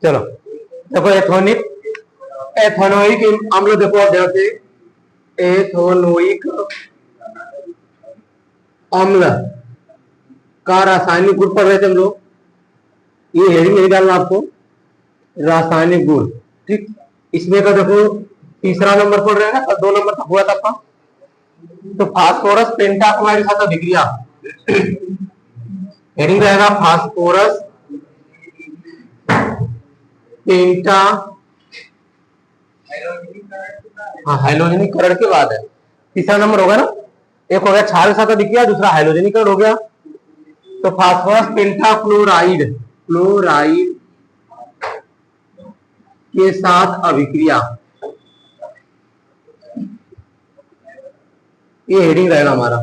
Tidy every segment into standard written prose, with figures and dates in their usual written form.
चलो देखो ethanoic ethanoic अम्ल देखो आप ध्यान से, एथेनोइक अम्ल का रासायनिक गुण पढ़ रहे थे हम लोग। ये हेडिंग नहीं डालना आपको, रासायनिक गुण। ठीक, इसमें का देखो तीसरा नंबर पढ़ रहे हैं ना, 2 नंबर तक हुआ था आपका। तो फास्फोरस पेंटाक्लोराइड के साथ अभिक्रिया, हेडिंग रहेगा फास्फोरस पेंटा, हाँ हाइलोजेनिकरण के बाद है तीसरा नंबर होगा ना। एक हो गया क्षार के साथ अभिक्रिया, दूसरा हाइलोजेनिकरण हो गया। तो फास्फोरस पेंटाक्लोराइड क्लोराइड के साथ अभिक्रिया, ये हेडिंग रहेगा हमारा,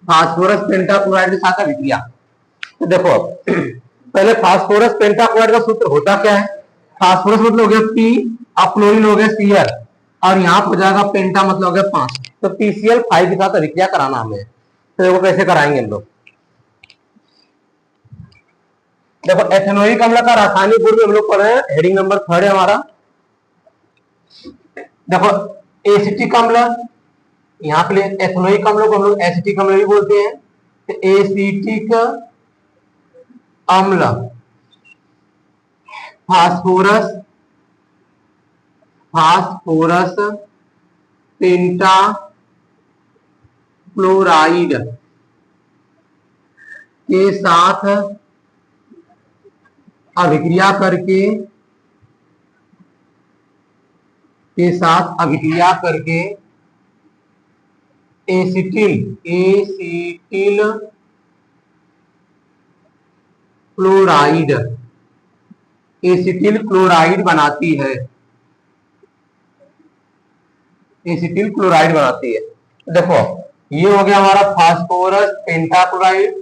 फास्फोरस पेंटाक्लोराइड के साथ अभिक्रिया। तो देखो अब पहले फास्फोरस पेंटाक्लोराइड का सूत्र होता क्या है। फास्फोरस मतलब हो गया पी, अब क्लोरीन हो गया सीएल, और यहाँ पर हो जाएगा पेंटा मतलब हो गया 5, तो PCl5 के साथ अभिक्रिया कराना हमें। तो देखो कैसे कराएंगे हम लोग। देखो एथेनोइक अम्ल का रासायनिक गुण हम लोग पढ़ रहे हैं, हेडिंग नंबर 3 है हमारा। देखो एसिटिक अम्ल, यहाँ पे एथेनोइक अम्ल को हम लोग एसिटिक अम्ल भी बोलते हैं। तो एसिटिक अम्ल फास्फोरस फास्फोरस पेंटा क्लोराइड के साथ अभिक्रिया करके एसिटिल क्लोराइड बनाती है। एसिटिल क्लोराइड बनाती है। देखो ये हो गया हमारा फास्फोरस पेंटाक्लोराइड,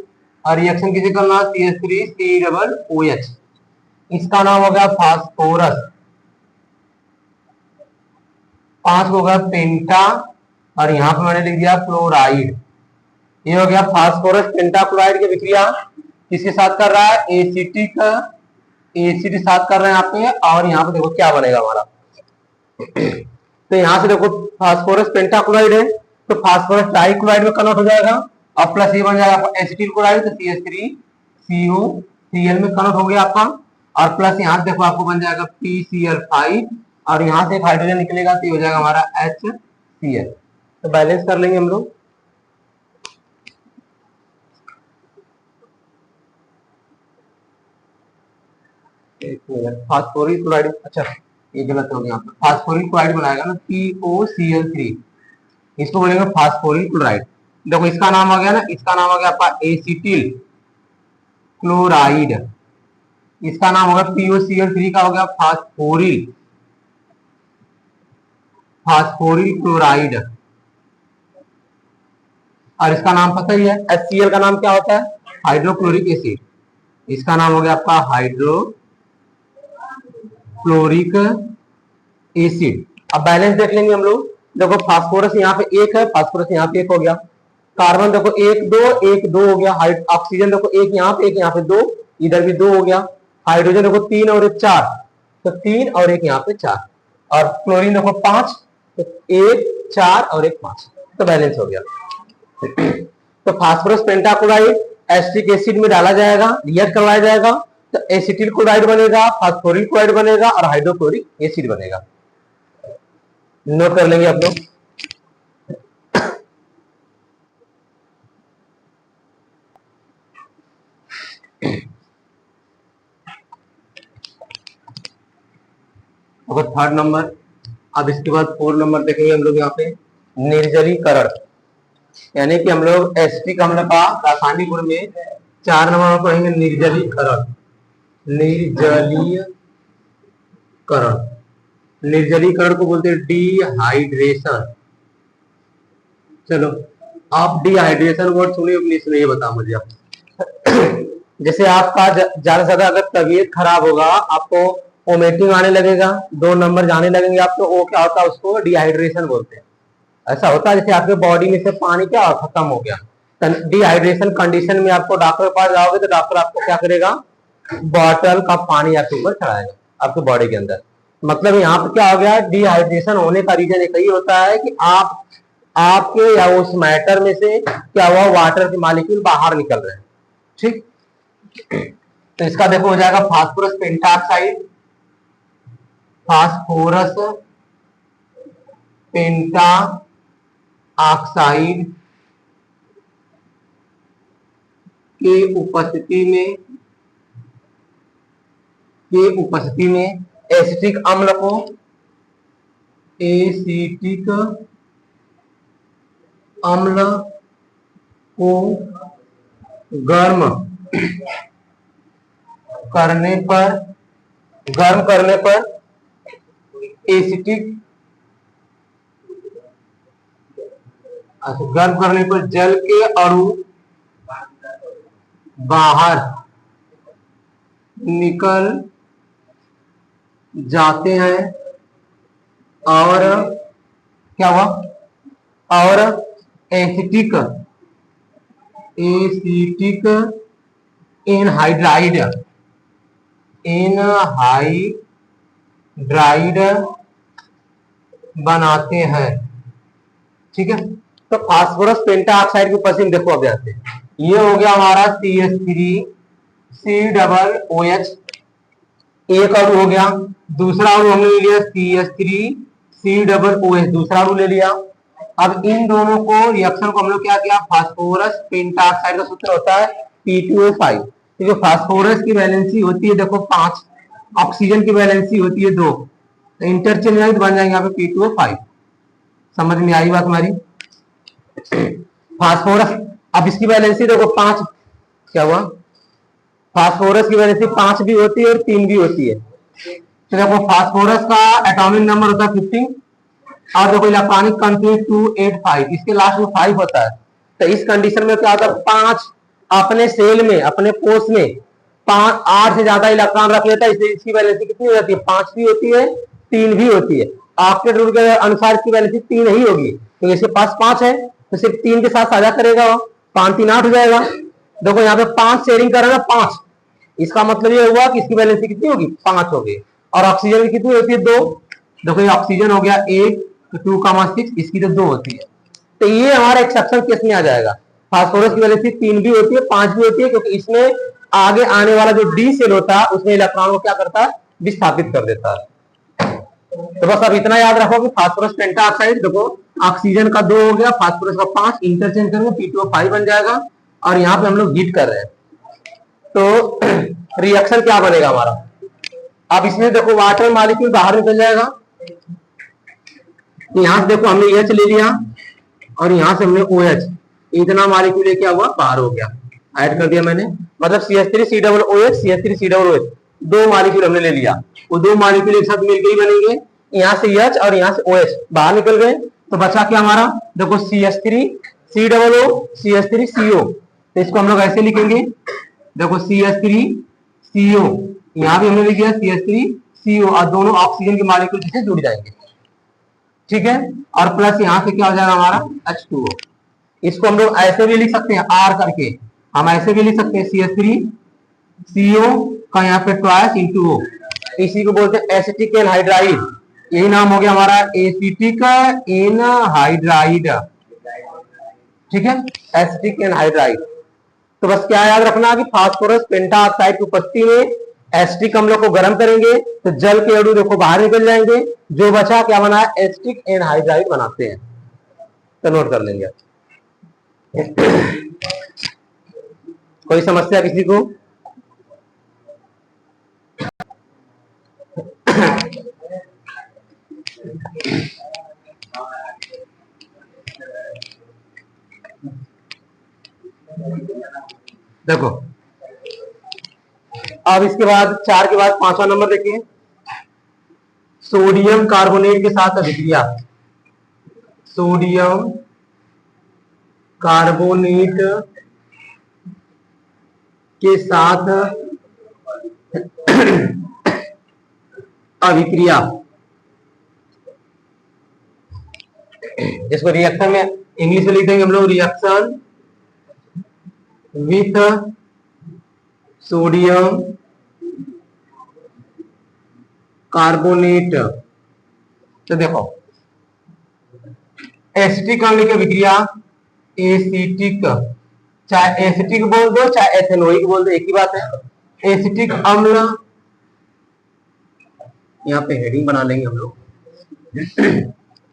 और रिएक्शन किसे करना, CH3COOH। इसका नाम हो गया फास्फोरस, 5 हो गया पेंटा, और यहां पे मैंने लिख दिया क्लोराइड। ये हो गया फास्फोरस पेंटाक्लोराइड की विक्रिया किसके साथ कर रहा है, एसिटिक एसिड के साथ कर रहे हैं यहाँ पे। और यहाँ पे देखो क्या बनेगा हमारा, तो यहाँ से देखो फास्फोरस पेंटाक्लोराइड है, तो फास्फोरस ट्राइक्लोराइड में कन्वर्ट हो जाएगा, और प्लस ये बन जाएगा आपका एसिटिल क्लोराइड, तो CH3COCl में कन्वर्ट हो गया आपका। और प्लस यहाँ देखो आपको बन जाएगा PCl5, और यहाँ से एक हाइड्रोजन निकलेगा, तो ये हो जाएगा हमारा HCl। तो बैलेंस कर लेंगे हम लोग। फास्फोरिक क्लोराइड, अच्छा ये गलत हो गया, फास्फोरिक क्लोराइड बनाएगा ना POCl3, इसको बोलेंगे फास्फोरिक क्लोराइड। देखो इसका नाम आ गया ना, इसका नाम आ गया आपका एसिटिल क्लोराइड, इसका नाम होगा POCl3 का हो गया फास्फोरिल क्लोराइड, और इसका नाम पता ही है HCl का नाम क्या होता है, हाइड्रोक्लोरिक एसिड। इसका नाम हो गया आपका हाइड्रोक्लोरिक एसिड। अब बैलेंस देख लेंगे हम लोग। देखो फास्फोरस यहाँ पे 1 है, फास्फोरस यहाँ पे 1 हो गया, कार्बन देखो 1 2 1 2 हो गया, ऑक्सीजन देखो 1 यहाँ पे 2, इधर भी 2 हो गया, हाइड्रोजन देखो 3 और 1 4, तो 3 और 1 यहाँ पे 4, और क्लोरीन देखो 5, तो 1 4 और 1 5, तो बैलेंस हो गया। तो फास्फोरस पेंटाक्लोराइड एसिटिक एसिड में डाला जाएगा, रिएक्ट करवाया जाएगा, तो एसिटिल क्लोराइड बनेगा, फास्फोरिक क्लोराइड बनेगा, और हाइड्रोक्लोरिक एसिड बनेगा। नोट कर लेंगे आप लोग। और 3rd नंबर, अब इसके बाद 4 नंबर देखेंगे हम लोग यहाँ पे, निर्जलीकरण, यानी कि हम लोग एसिटिक अम्ल का रासायनिक गुण में 4 नंबर पढ़ेंगे निर्जलीकरण। निर्जलीकरण को बोलते हैं डिहाइड्रेशन। चलो आप डिहाइड्रेशन वर्ड सुनिए, इंग्लिश में ये बता मुझे आप। जैसे आपका ज्यादा से ज्यादा अगर तबीयत खराब होगा, आपको वोमिटिंग आने लगेगा, 2 नंबर जाने लगेंगे आप, तो वो क्या होता है, उसको डिहाइड्रेशन बोलते हैं। ऐसा होता है जैसे आपके बॉडी में से पानी क्या खत्म हो गया, डिहाइड्रेशन कंडीशन में आपको डॉक्टर के पास जाओगे, तो डॉक्टर आपको क्या करेगा, बॉटल का पानी आपके ऊपर चढ़ाएगा। आपके बॉडी के अंदर। मतलब यहाँ पे क्या हो गया, डिहाइड्रेशन होने का रीजन एक ही होता है कि आपके या उस मैटर में से क्या हुआ, वाटर के मॉलिक्यूल बाहर निकल रहे हैं। ठीक, तो इसका देखो हो जाएगा फास्फोरस पेंटाऑक्साइड, फास्फोरस पेंटा ऑक्साइड के उपस्थिति में एसिटिक अम्ल को गर्म करने पर एसिटिक गर्म करने पर जल के अणु बाहर निकल जाते हैं और क्या हुआ, और एसिटिक एनहाइड्राइड बनाते हैं। ठीक है, तो फास्फोरस पेंटाऑक्साइड के पसीन देखो अब आते हैं। ये हो गया हमारा CH3COOH, एक अणु हो गया। दूसरा अणु हमने ले लिया CH3COOH, दूसरा अणु ले लिया। अब इन दोनों को रिएक्शन को हम लोग क्या किया, फास्फोरस पेंटाऑक्साइड का सूत्र होता है P2O5। तो जो फास्फोरस की वैलेंसी होती है देखो 5, ऑक्सीजन की वैलेंसी होती है 2, तो इंटरचेंज बन जाएंगे यहाँ पे P2O5। समझ में आई बात हमारी। फास्फोरस, अब इसकी वैलेंसी देखो 5, क्या हुआ, फास्फोरस की वैलेंसी 5 भी होती है और 3 भी होती है। तो देखो फास्फोरस का एटॉमिक नंबर होता है 15 और देखो इलेक्ट्रॉनिक कंटेंट 285, इसके लास्ट में 5 होता है। तो इस कंडीशन में क्या होता है, 5 अपने सेल में, अपने कोष में 8 से ज्यादा इलेक्ट्रॉन रख लेता है, इसलिए इसकी वैलेंसी कितनी हो जाती है, 5 भी होती है 3 भी होती है। ऑक्टेट रूल के अनुसार इसकी वैलेंसी 3 ही होगी, तो इसके पास 5 है तो सिर्फ 3 के साथ साझा करेगा, 5 3 8 हो जाएगा। देखो यहाँ पे 5 शेयरिंग कर रहा है 5, इसका मतलब ये हुआ कि इसकी वैलेंसी कितनी होगी, 5 होगी। और ऑक्सीजन की कितनी होती है, 2। देखो ये ऑक्सीजन हो गया 1, तो 2,6, इसकी तो 2 होती है। तो ये हमारा एक्सेप्शन केस में आ जाएगा। फास्फोरस की वैलेंसी 3 भी होती है 5 भी होती है, क्योंकि इसमें आगे आने वाला जो डी सेल होता है उसमें इलेक्ट्रॉन को क्या करता है, विस्थापित कर देता है। तो बस अब इतना याद रखो कि फास्फोरस पेंटाऑक्साइड देखो ऑक्सीजन का 2 हो गया, फास्फोरस का 5, इंटरचेंज करेंगे P2O5 बन जाएगा। और यहाँ पे हम लोग हीट कर रहे हैं, तो रिएक्शन क्या बनेगा हमारा, अब इसमें देखो वाटर मॉलिक्यूल बाहर निकल जाएगा। यहां से देखो हमने H ले लिया और यहां से हमने OH, इतना मॉलिक्यूल क्या हुआ, बाहर हो गया, ऐड कर दिया मैंने। मतलब CH3COOH CH3COOH 2 मॉलिक्यूल हमने ले लिया, वो 2 मॉलिक्यूल एक साथ मिलकर ही बनेंगे। यहाँ से H और यहाँ से OH बाहर निकल गए, तो बचा क्या हमारा, देखो CH3COO CH3CO। तो इसको हम लोग ऐसे लिखेंगे, देखो CH3CO, यहाँ भी हमने लिख दिया CH3CO, और दोनों ऑक्सीजन के मॉलिक्यूल से जुड़ जाएंगे। ठीक है, और प्लस यहाँ से क्या हो जाएगा हमारा H2O। इसको हम लोग ऐसे भी लिख सकते हैं R करके, हम ऐसे भी लिख सकते हैं CH3CO का यहाँ पे ट्वाइस इंटू O, इसी को बोलते हैं एसिटिक एनहाइड्राइड। यही नाम हो गया हमारा एसिटिक एनहाइड्राइड। ठीक है, एसिटिक एनहाइड्राइड। तो बस क्या याद रखना कि फास्फोरस पेंटाऑक्साइड की उपस्थिति में एसिटिक अम्ल को गर्म करेंगे तो जल के अणु देखो बाहर निकल जाएंगे, जो बचा क्या बना है, एसिटिक एनहाइड्राइड बनाते हैं। तो नोट कर लेंगे। कोई समस्या किसी को? देखो अब इसके बाद 4 के बाद 5वां नंबर देखिए, सोडियम कार्बोनेट के साथ अभिक्रिया। सोडियम कार्बोनेट के साथ अभिक्रिया, जिसको रिएक्शन में इंग्लिश में लिख देंगे हम लोग, रिएक्शन विथ सोडियम कार्बोनेट। तो देखो एसिटिक अम्ल की विक्रिया, एसिटिक, चाहे एसिटिक बोल दो चाहे एथेनोइक बोल दो, एक ही बात है। एसिटिक अम्ल, यहाँ पे हेडिंग बना लेंगे हम लोग।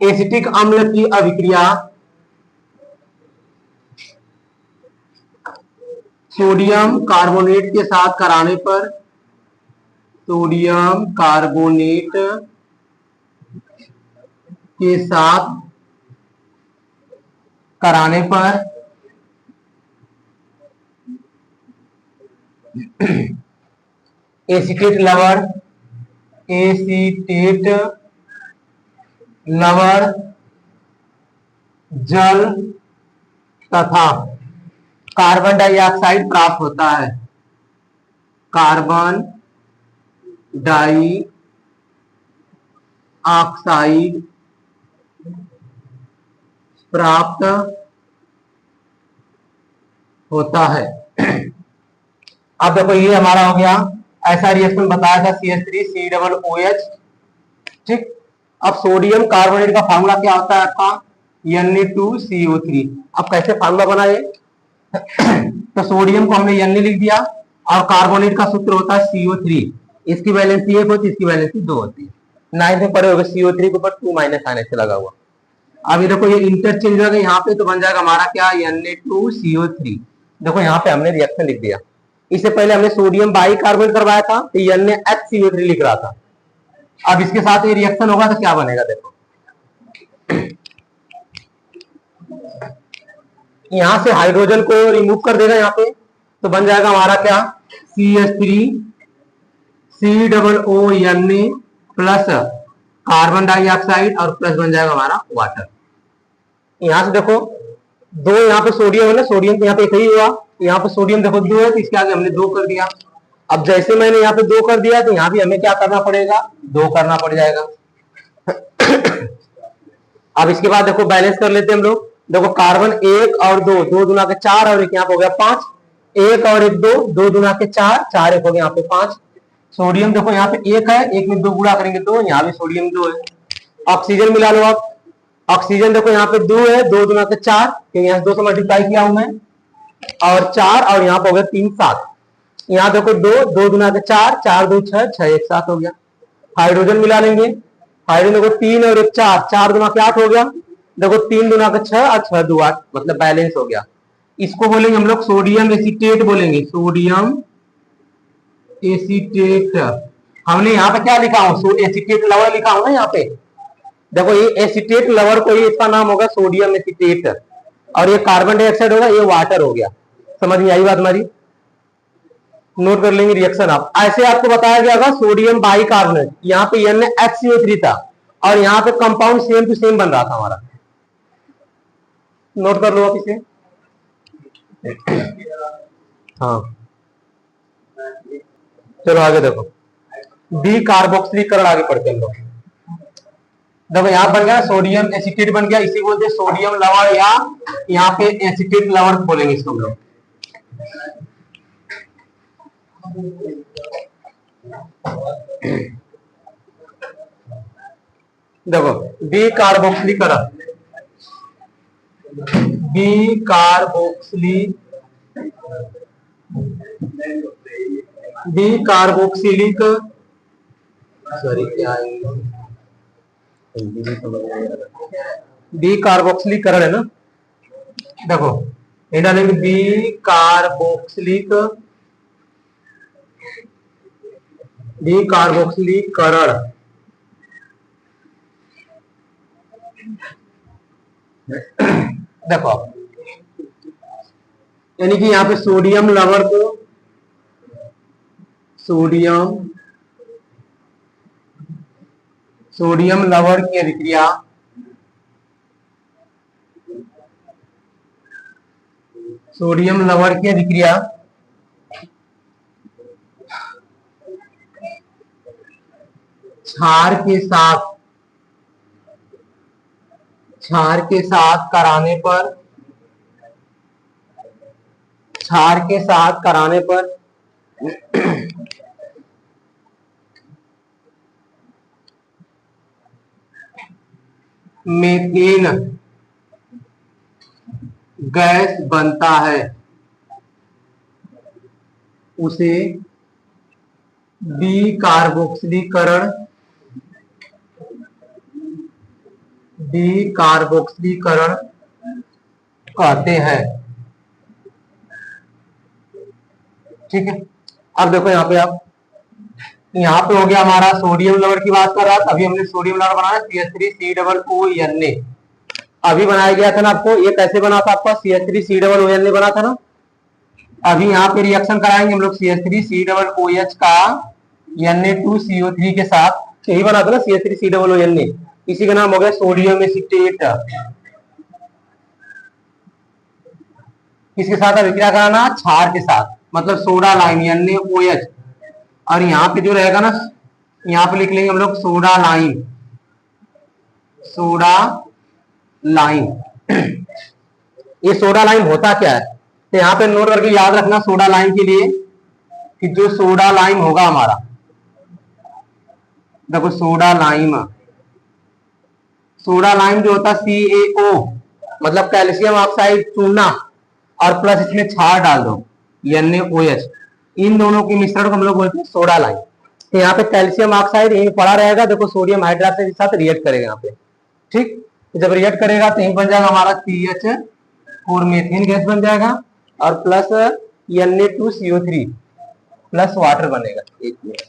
एसिटिक अम्ल की अभिक्रिया सोडियम कार्बोनेट के साथ कराने पर, सोडियम कार्बोनेट के साथ कराने पर एसीटेट लवण, एसीटेट लवण जल तथा कार्बन डाइऑक्साइड प्राप्त होता है। कार्बन डाई ऑक्साइड प्राप्त होता है। अब देखो ये हमारा हो गया, ऐसा रिएक्शन बताया था CH3COOH, ठीक। अब सोडियम कार्बोनेट का फार्मूला क्या होता है आपका, Na2CO3। अब कैसे फार्मूला बना ये तो सोडियम को हमने Na लिख दिया और कार्बोनेट का सूत्र होता है CO3। इसकी वैलेंसी 1 होती है, इसकी वैलेंसी 2 होती है। 9 में पढ़े होगा CO3 के ऊपर 2 माइनस आने से लगा हुआ। अब ये देखो ये इंटरचेंज हो गया, यहाँ पे तो बन जाएगा हमारा क्या, Na2CO3। देखो यहाँ पे हमने रिएक्शन लिख दिया। इससे पहले हमने सोडियम बाइकार्बोनेट करवाया था तो NaHCO3 लिख रहा था। अब इसके साथ ये रिएक्शन होगा तो क्या बनेगा, देखो यहां से हाइड्रोजन को रिमूव कर देगा यहाँ पे, तो बन जाएगा हमारा क्या, CH3COONA प्लस कार्बन डाइऑक्साइड और प्लस बन जाएगा हमारा वाटर। यहां से देखो दो, यहाँ पे सोडियम है ना, सोडियम तो यहाँ पे एक ही हुआ, यहाँ पे सोडियम देखो 2 है तो इसके आगे हमने 2 कर दिया। अब जैसे मैंने यहाँ पे 2 कर दिया तो यहाँ भी हमें क्या करना पड़ेगा, 2 करना पड़ जाएगा। अब इसके बाद देखो बैलेंस कर लेते हैं हम लोग। देखो कार्बन 1 और 2, 2 दुना के 4 और एक यहाँ पे हो गया 5, 1 और 1 2, 2 दुना के 4, 4 1 हो गया यहाँ पे 5। सोडियम देखो यहाँ पे 1 है, 1 में 2 गुणा करेंगे 2, यहाँ भी सोडियम 2 है। ऑक्सीजन मिला लो आप, ऑक्सीजन देखो यहाँ पे 2 है, 2 दुना के 4, क्योंकि यहाँ 2 से मल्टीप्लाई किया हूं मैं, और 4 और यहाँ पे हो गया 3 7। यहाँ देखो 2, 2 दुना के 4, 4 2 6, 6 1 7 हो गया। हाइड्रोजन मिला लेंगे, हाइड्रोजन देखो 3 और 1 4, 4 दुना के 8 हो गया। देखो 3 दुना के 6 और 6 2 8, मतलब बैलेंस हो गया। इसको बोलेंगे हम लोग सोडियम एसीटेट बोलेंगे, सोडियम एसीटेट। हमने यहाँ पे क्या लिखा हूं, एसीटेट लवण लिखा हूं ना यहाँ पे। देखो ये एसीटेट लवण को ही इसका नाम होगा सोडियम एसीटेट, और ये कार्बन डाइऑक्साइड होगा, ये वाटर हो गया। समझ में आई बात हमारी, नोट कर लेंगे रिएक्शन आप। ऐसे आपको बताया गया होगा सोडियम बाइकार्बोनेट, यहाँ पे NaHCO3 था और यहाँ पे कंपाउंड सेम टू सेम बन रहा था हमारा। नोट कर लो आप इसे। हाँ चलो आगे देखो, डी कार्बोक्सिलीकरण आगे पढ़ते हैं हम लोग। देखो यहाँ बन गया सोडियम एसीटेट बन गया, इसी बोलते हैं सोडियम लवण, या यहाँ पे एसीटेट लवण बोलेंगे इसको हम लोग। देखो डी कार्बोक्सिलीकरण, डी कार्बोक्सिली, डी कार्बोक्सिलिक, सॉरी क्या है, डी कार्बोक्सिलीकरण है ना। देखो ये डालेंगे डी कार्बोक्सिलिक, डी कार्बोक्सिलीकरण। देखो यानी कि यहाँ पे सोडियम लवण को, सोडियम लवण की अभिक्रिया सोडियम लवण की अभिक्रिया क्षार के साथ कराने पर, क्षार के साथ कराने पर मीथेन गैस बनता है उसे डीकार्बोक्सिलीकरण कहते हैं। ठीक है, अब देखो यहाँ पे आप, यहाँ पे हो गया हमारा सोडियम लवर की बात कर रहा था। अभी हमने सोडियम लवर बनाया CH3COONA, अभी बनाया गया था ना आपको, ये कैसे बना था आपका, CH3COONA बना था ना। अभी यहाँ पे रिएक्शन कराएंगे हम लोग CH3COOH का Na2CO3 के साथ, यही बना था ना CH3COONA, इसी का नाम हो गया सोडियम एसीटेट। किसके साथ अभिक्रिया कराना, क्षार के साथ, मतलब सोडा लाइम NaOH, और यहाँ पे जो रहेगा ना, यहाँ पे लिख लेंगे हम लोग सोडा लाइम। ये सोडा लाइम होता क्या है, तो यहाँ पे नोट करके याद रखना सोडा लाइम के लिए, कि जो सोडा लाइम होगा हमारा, देखो सोडा लाइम जो होता है CaO, मतलब कैल्शियम ऑक्साइड चूना, और प्लस इसमें क्षार डाल दो NaOH, इन दोनों के मिश्रण को हम लोग बोलते हैं सोडा लाइम। तो यहाँ पे कैल्शियम ऑक्साइड यहीं पड़ा रहेगा, देखो सोडियम हाइड्रोक्साइड के साथ रिएक्ट करेगा यहाँ पे। ठीक, तो जब रिएक्ट करेगा तो यहीं बन जाएगा हमारा CH4 मीथेन गैस बन जाएगा, और प्लस Na2CO3 प्लस वाटर बनेगा, एक मिनट।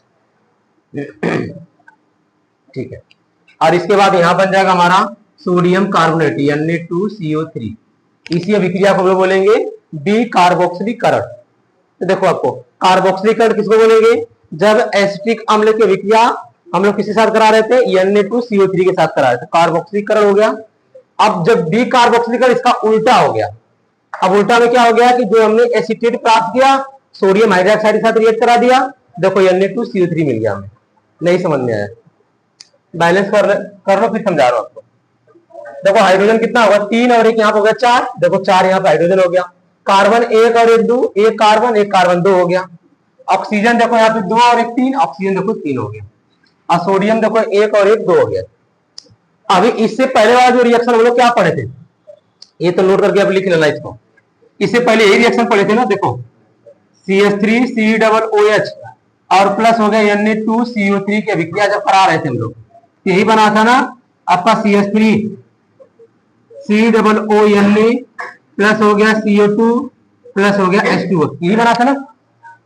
ठीक है, और इसके बाद यहाँ बन जाएगा हमारा सोडियम कार्बोनेट Na2CO3, इसी अभिक्रिया को हम लोग बोलेंगे डीकार्बोक्सिलीकरण। तो देखो आपको कार्बोक्सिलीकरण किसको बोलेंगे, जब एसिटिक अम्ल की अभिक्रिया हम लोग किसके साथ करा रहे थे, Na2CO3 के साथ करा रहे थे, कार्बोक्सिलीकरण हो गया। अब जब डीकार्बोक्सिलीकरण इसका उल्टा हो गया, अब उल्टा में क्या हो गया कि जो हमने एसीटेट प्राप्त किया, सोडियम हाइड्रोक्साइड के साथ रिएक्ट करा दिया, देखो Na2CO3 मिल गया हमें। नहीं समझ में आया, बैलेंस कर लो फिर समझा रहा हूं आपको। देखो हाइड्रोजन कितना होगा, 3 और 1 यहाँ पे हो गया 4, देखो 4 यहाँ पे हाइड्रोजन हो गया, कार्बन 1 और 1 2, 1 कार्बन 2 हो गया। ऑक्सीजन देखो यहाँ पे 2 और 1 3, ऑक्सीजन देखो 3 हो गया, और सोडियम देखो 1 और 1 2 हो गया। अभी इससे पहले वाला जो रिएक्शन हम लोग क्या पढ़े थे, ये तो नोट करके अब लिख लेना इसको। इससे पहले यही रिएक्शन पढ़े थे ना, देखो CH3COOH और प्लस हो गया Na2CO3 की अभिक्रिया जब करा रहे थे हम लोग, यही बना था ना आपका CH3COONA प्लस हो गया CO2 प्लस हो गया H2O, यही बना था ना।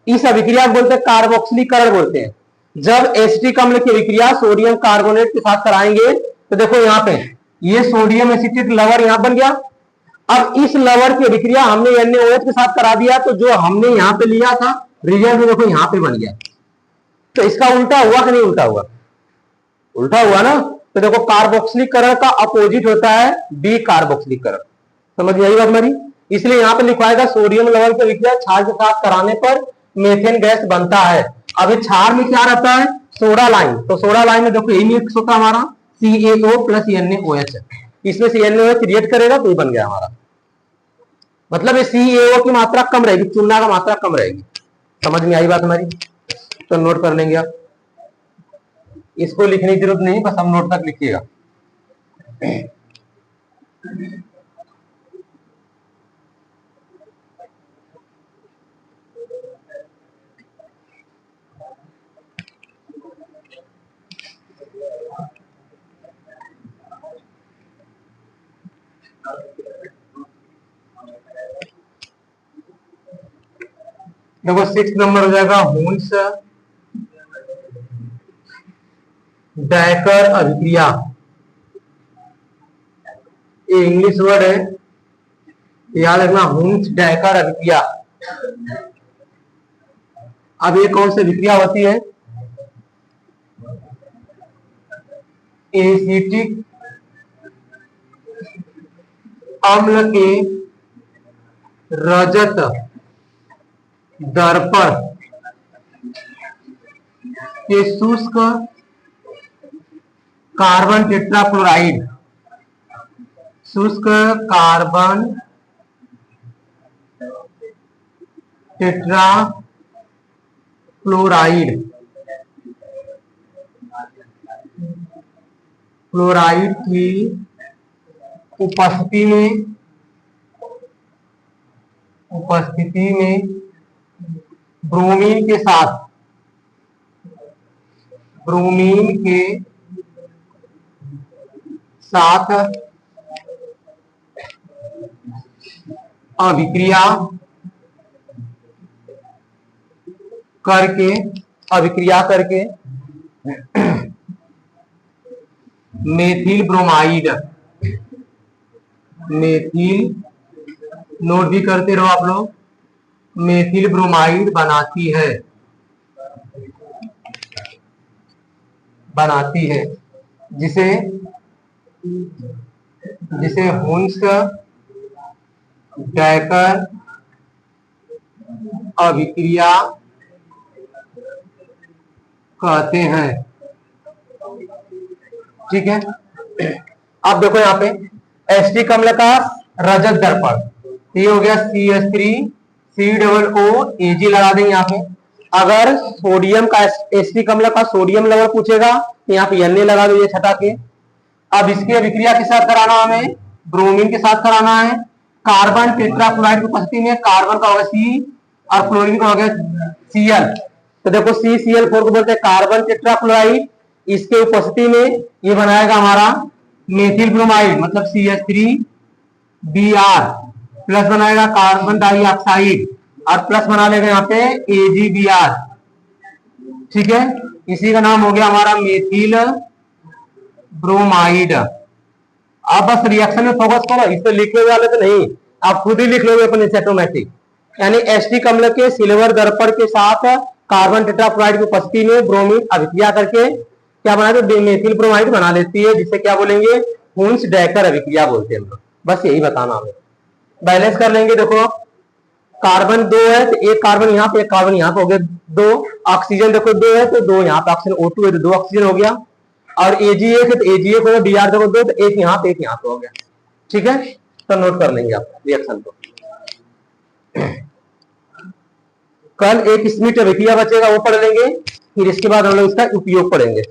इस अभिक्रिया को बोलते हैं कार्बोक्सिलीकरण बोलते हैं। जब एसिटिक अम्ल की अभिक्रिया सोडियम कार्बोनेट के साथ कराएंगे, तो देखो यहाँ पे ये सोडियम एसिटेट लवर यहाँ बन गया। अब इस लवर की अभिक्रिया हमने NaOH के साथ करा दिया, तो जो हमने यहाँ पे लिया था रिजल्ट में देखो यहाँ पे बन गया। तो इसका उल्टा हुआ कि नहीं उल्टा हुआ, उल्टा हुआ ना। तो देखो कार्बोक्सिलीकरण का अपोजिट होता है डीकार्बोक्सिलीकरण, समझ में आई बात हमारी। इसलिए यहाँ पे लिखवाएगा सोडियम लवर की अभिक्रिया क्षार के साथ कराने पर मीथेन गैस बनता है। अब क्षार में क्या रहता है, सोडा लाइम, तो सोडा लाइम में देखो यही मिक्स होता है हमारा CaO प्लस NaOH, इसमें से NaOH रिएक्ट करेगा तो ये बन गया हमारा, मतलब CaO की मात्रा कम रहेगी, चूना का मात्रा कम रहेगी। समझ में आई बात हमारी, तो नोट कर लेंगे आप, इसको लिखने की जरूरत नहीं, बस हम नोट तक लिखिएगा। देखो 6 नंबर हो जाएगा हुंस डायकर अभिक्रिया, ये इंग्लिश वर्ड है, याद रखना, हुंस डायकर अभिक्रिया। अब ये कौन सी अभिक्रिया होती है, एसिटिक अम्ल के रजत दर्पण के शुष्क कार्बन टेट्राक्लोराइड, शुष्क कार्बन टेट्राक्लोराइड की उपस्थिति में ब्रोमीन के साथ अभिक्रिया करके मेथिल ब्रोमाइड, नोट भी करते रहो आप लोग, मेथिल ब्रोमाइड बनाती है जिसे हुन्स-डैकर अभिक्रिया कहते हैं। ठीक है, अब देखो यहाँ पे एस्टिक अम्ल का रजत दर्पण, ये हो गया CH3COO लगा देंगे यहाँ पे। अगर सोडियम का एस्टिक अम्ल का सोडियम लेवल पूछेगा तो यहाँ पे Na लगा दो, ये छटा के। अब इसकी अभिक्रिया के साथ कराना, हमें ब्रोमीन के साथ कराना है। कार्बन टेट्राक्लोराइड की उपस्थिति में कार्बन का होगा C और क्लोरीन का होगा Cl। तो देखो CCl4 को बोलते हैं कार्बन टेट्राक्लोराइड, इसके उपस्थिति में ये बनाएगा हमारा मेथिल ब्रोमाइड, मतलब CH3Br प्लस बनाएगा कार्बन डाइऑक्साइड और प्लस बना लेगा यहाँ पे AgBr। ठीक है, इसी का नाम हो गया हमारा मेथिल ब्रोमाइड। आप बस रिएक्शन में फोकस करो, इस पे लिखने वाले तो नहीं, आप खुद ही लिख लोगे अपने ऑटोमेटिक। यानी एस्टिक अम्ल के सिल्वर दर्पण के साथ कार्बन टेट्राक्लोराइड की उपस्थिति में ब्रोमीन अभिक्रिया करके क्या बनाते हैं, मेथिल ब्रोमाइड बना लेती है, जिसे क्या बोलेंगे, हुन्स-डैकर अभिक्रिया बोलते हैं हम लोग। बस यही बताना हमें। बैलेंस कर लेंगे, देखो कार्बन 2 है तो एक कार्बन यहाँ पे, एक कार्बन यहाँ पे हो गया 2। ऑक्सीजन देखो 2 है तो 2 यहाँ पे, ऑक्सीजन O2 है तो 2 ऑक्सीजन हो गया। और Ag1 है तो Ag1 हो गया, Br देखो 2 तो एक यहाँ पे, एक यहाँ पे हो गया। ठीक है, तो नोट कर लेंगे आप रिएक्शन को। कल एक स्मिट अभिक्रिया बचेगा, वो पढ़ लेंगे, फिर इसके बाद हम लोग इसका उपयोग पढ़ेंगे।